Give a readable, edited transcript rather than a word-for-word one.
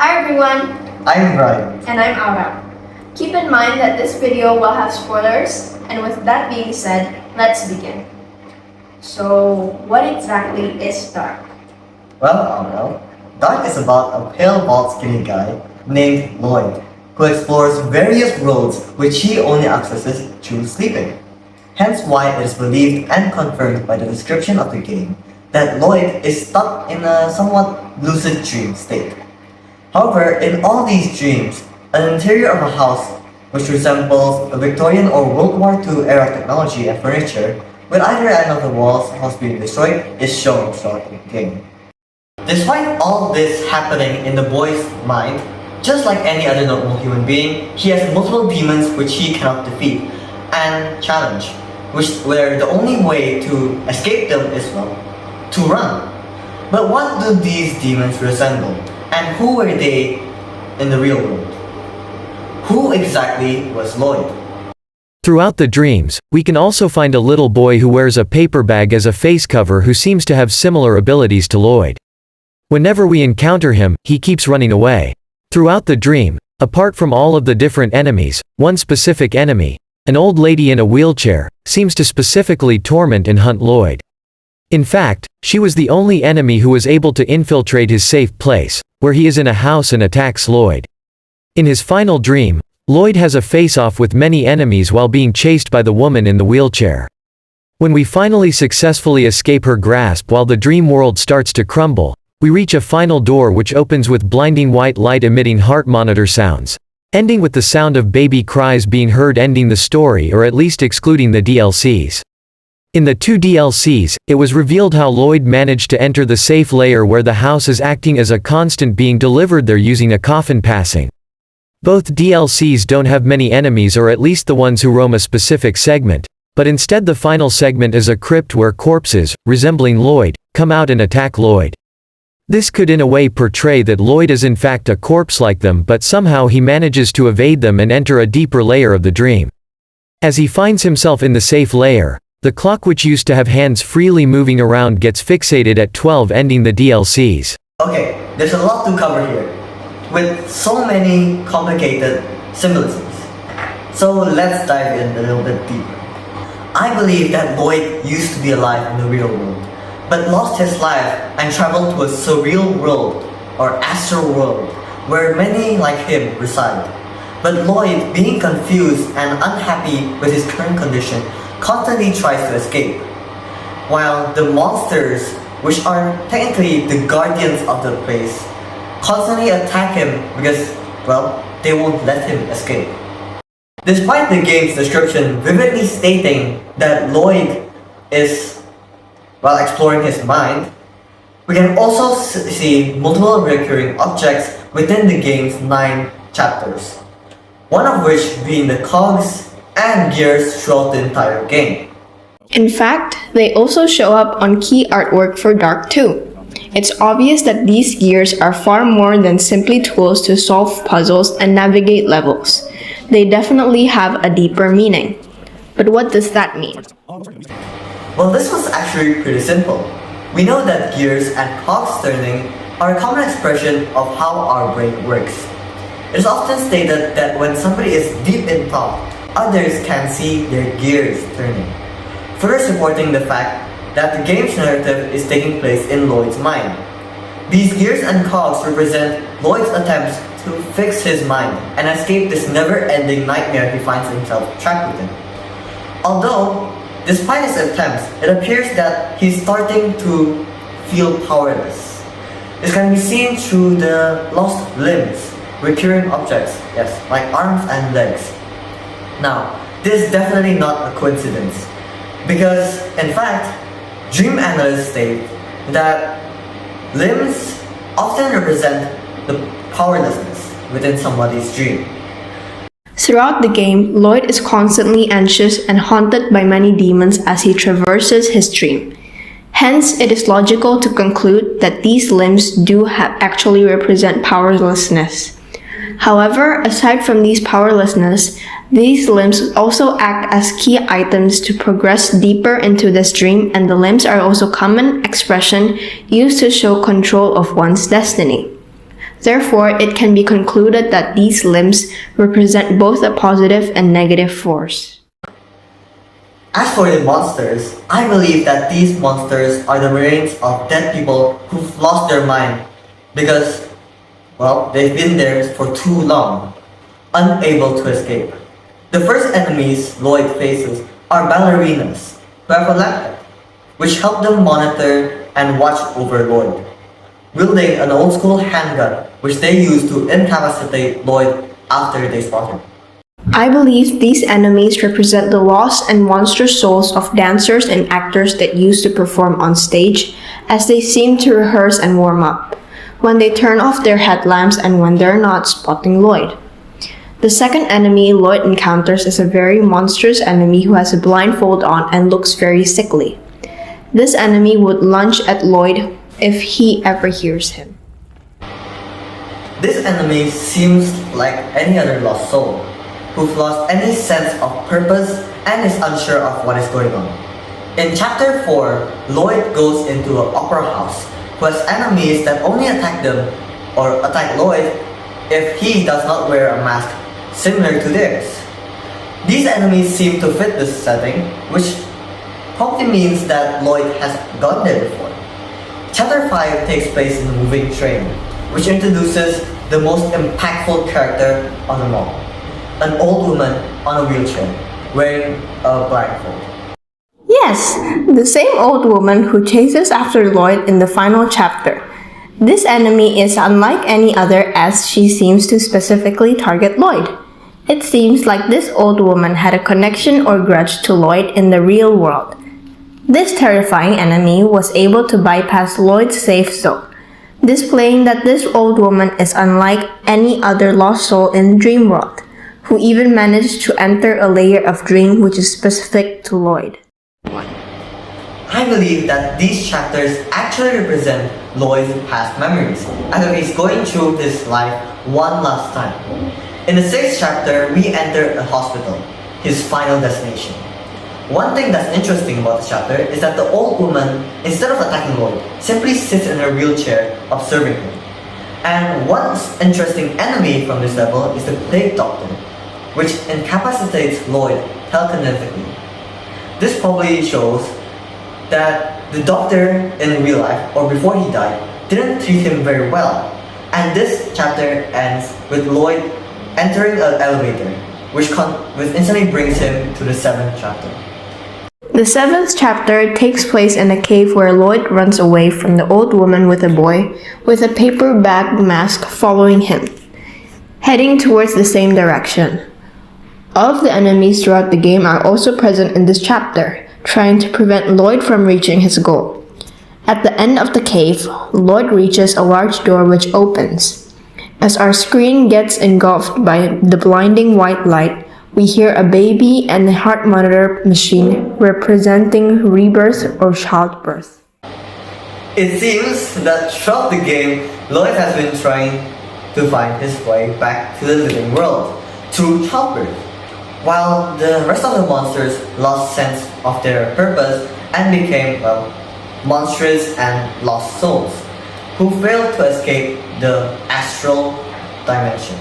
Hi everyone, I'm Brian. and I'm Aura. Keep in mind that this video will have spoilers, and with that being said, let's begin. So, what exactly is Darq? Well, Dark is about a pale, bald, skinny guy named Lloyd who explores various worlds which he only accesses through sleeping. Hence why it is believed and confirmed by the description of the game that Lloyd is stuck in a somewhat lucid dream state. However, in all these dreams, an interior of a house which resembles a Victorian or World War II era technology and furniture, with either end of the walls house being destroyed, is shown throughout the game. Despite all this happening in the boy's mind, just like any other normal human being, he has multiple demons which he cannot defeat and challenge, where the only way to escape them is, well, to run. But what do these demons resemble, and who were they in the real world? Who exactly was Lloyd? Throughout the dreams, we can also find a little boy who wears a paper bag as a face cover who seems to have similar abilities to Lloyd. Whenever we encounter him, he keeps running away. Throughout the dream, apart from all of the different enemies, one specific enemy, an old lady in a wheelchair, seems to specifically torment and hunt Lloyd. In fact, she was the only enemy who was able to infiltrate his safe place, where he is in a house, and attacks Lloyd. In his final dream, Lloyd has a face-off with many enemies while being chased by the woman in the wheelchair. When we finally successfully escape her grasp while the dream world starts to crumble, we reach a final door which opens with blinding white light emitting heart monitor sounds, ending with the sound of baby cries being heard, ending the story, or at least excluding the DLCs. In the 2 DLCs, it was revealed how Lloyd managed to enter the safe layer where the house is acting as a constant being delivered there using a coffin passing. Both DLCs don't have many enemies, or at least the ones who roam a specific segment, but instead the final segment is a crypt where corpses, resembling Lloyd, come out and attack Lloyd. This could in a way portray that Lloyd is in fact a corpse like them, but somehow he manages to evade them and enter a deeper layer of the dream. As he finds himself in the safe layer, the clock which used to have hands freely moving around gets fixated at 12, ending the DLCs. Okay, there's a lot to cover here, with so many complicated symbolisms. So let's dive in a little bit deeper. I believe that Lloyd used to be alive in the real world, but lost his life and traveled to a surreal world, or astral world, where many like him reside. But Lloyd, being confused and unhappy with his current condition, constantly tries to escape, while the monsters, which are technically the guardians of the place, constantly attack him because, well, they won't let him escape. Despite the game's description vividly stating that Lloyd is, while exploring his mind, we can also see multiple recurring objects within the game's 9 chapters, one of which being the cogs and gears throughout the entire game. In fact, they also show up on key artwork for Darq 2. It's obvious that these gears are far more than simply tools to solve puzzles and navigate levels. They definitely have a deeper meaning. But what does that mean? Well, this was actually pretty simple. We know that gears and cogs turning are a common expression of how our brain works. It is often stated that when somebody is deep in thought, others can see their gears turning, further supporting the fact that the game's narrative is taking place in Lloyd's mind. These gears and cogs represent Lloyd's attempts to fix his mind and escape this never-ending nightmare he finds himself trapped within. Although, despite his attempts, it appears that he's starting to feel powerless. This can be seen through the lost limbs, recurring objects, yes, like arms and legs. Now, this is definitely not a coincidence, because in fact, dream analysts state that limbs often represent the powerlessness within somebody's dream. Throughout the game, Lloyd is constantly anxious and haunted by many demons as he traverses his dream. Hence, it is logical to conclude that these limbs do actually represent powerlessness. However, aside from these powerlessness, these limbs also act as key items to progress deeper into this dream, and the limbs are also common expression used to show control of one's destiny. Therefore, it can be concluded that these limbs represent both a positive and negative force. As for the monsters, I believe that these monsters are the remains of dead people who've lost their mind because, well, they've been there for too long, unable to escape. The first enemies Lloyd faces are ballerinas who have a laptop, which help them monitor and watch over Lloyd, wielding an old-school handgun which they use to incapacitate Lloyd after they spot him. I believe these enemies represent the lost and monstrous souls of dancers and actors that used to perform on stage, as they seem to rehearse and warm up, when they turn off their headlamps and when they're not spotting Lloyd. The second enemy Lloyd encounters is a very monstrous enemy who has a blindfold on and looks very sickly. This enemy would lunge at Lloyd if he ever hears him. This enemy seems like any other lost soul, who've lost any sense of purpose and is unsure of what is going on. In Chapter 4, Lloyd goes into an opera house who has enemies that only attack them or attack Lloyd if he does not wear a mask similar to theirs. These enemies seem to fit this setting, which probably means that Lloyd has gone there before. Chapter 5 takes place in a moving train, which introduces the most impactful character of them all. An old woman on a wheelchair, wearing a blindfold. Yes, the same old woman who chases after Lloyd in the final chapter. This enemy is unlike any other as she seems to specifically target Lloyd. It seems like this old woman had a connection or grudge to Lloyd in the real world. This terrifying enemy was able to bypass Lloyd's safe zone, displaying that this old woman is unlike any other lost soul in Dream World, who even managed to enter a layer of dream which is specific to Lloyd. I believe that these chapters actually represent Lloyd's past memories, as if he's going through his life one last time. In the 6th chapter, we enter a hospital, his final destination. One thing that's interesting about this chapter is that the old woman, instead of attacking Lloyd, simply sits in her wheelchair observing him. And one interesting enemy from this level is the plague doctor, which incapacitates Lloyd telekinetically. This probably shows that the doctor in real life, or before he died, didn't treat him very well. And this chapter ends with Lloyd entering an elevator, which instantly brings him to the 7th chapter. The 7th chapter takes place in a cave where Lloyd runs away from the old woman with a boy with a paper bag mask following him, heading towards the same direction. All of the enemies throughout the game are also present in this chapter, trying to prevent Lloyd from reaching his goal. At the end of the cave, Lloyd reaches a large door which opens. As our screen gets engulfed by the blinding white light, we hear a baby and a heart monitor machine representing rebirth or childbirth. It seems that throughout the game, Lloyd has been trying to find his way back to the living world through childbirth, while the rest of the monsters lost sense of their purpose and became, well, monstrous and lost souls who failed to escape the astral dimension.